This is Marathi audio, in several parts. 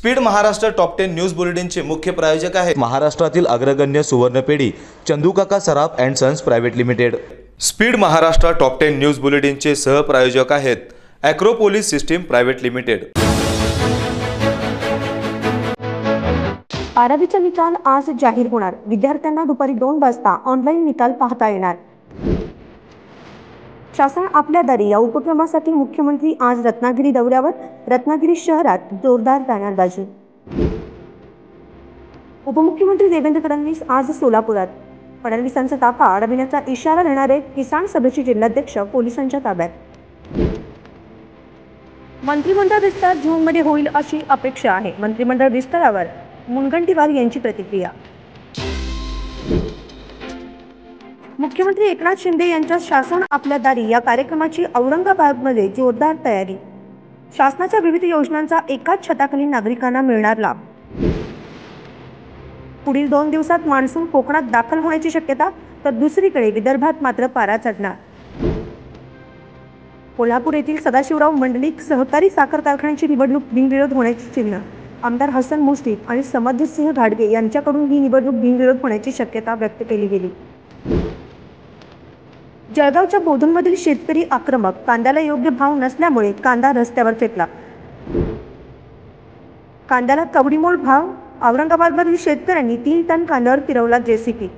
स्पीड महाराष्ट्र टॉप 10 न्यूज बुलेटिनचे मुख्य प्रायोजक आहेत महाराष्ट्रातील अग्रगण्य सुवर्णपेढी Chandukaka Saraf and sons private limited. Speed Maharashtra top 10 news बुलेटिनचे सहप्रायोजक आहेत ॲक्रोपोलिस सिस्टीम प्रायव्हेट लिमिटेड। 12वीचा निकाल आज जाहीर होणार। विद्यार्थ्यांना दुपारी 2 वाजता ऑनलाईन निकाल पाहता येणार। शासन आपल्या दारी या उपक्रमासाठी मुख्यमंत्री आज रत्नागिरी दौऱ्यावर। रत्नागिरी शहरात जोरदार बॅनरबाजी। उपमुख्यमंत्री देवेंद्र फडणवीस आज सोलापुरात। फडणवीसांचा ताफा अडविण्याचा इशारा देणारे किसान सभेचे जिल्हाध्यक्ष पोलिसांच्या ताब्यात। मंत्रिमंडळ विस्तार जूनमध्ये होईल अशी अपेक्षा आहे। मंत्रिमंडळ विस्तारावर मुनगंटीवार यांची प्रतिक्रिया। मुख्यमंत्री एकनाथ शिंदे यांच्या शासन आपल्या दारी या कार्यक्रमाची औरंगाबादमध्ये जोरदार तयारी। शासनाच्या विविध योजनांचा एकाच छताखाली नागरिकांना मिळणार लाभ। पुढील 2 दिवसात मान्सून कोकणात दाखल होण्याची शक्यता, तर दुसरीकडे विदर्भात मात्र पारा चढणार। कोल्हापूर येथील सदाशिवराव मंडलिक सहकारी साखर कारखान्याची निवडणूक बिनविरोध होण्याची चिन्ह। आमदार हसन मुश्रीफ आणि समधिसिंह घाडगे यांच्याकडून ही निवडणूक बिनविरोध होण्याची शक्यता व्यक्त केली गेली। जळगावच्या बोधनमधील शेतकरी आक्रमक। कांद्याला योग्य भाव नसल्यामुळे कांदा रस्त्यावर फेकला। कांद्याला कवडीमोल भाव। औरंगाबादमधील शेतकऱ्यांनी 3 टन कांद्यावर फिरवला जेसीबी।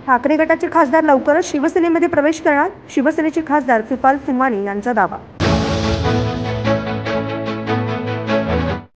ठाकरे गटाचे खासदार लवकरच शिवसेनेमध्ये प्रवेश करणार। शिवसेनेचे खासदार कृपाल तुमाने यांचा दावा।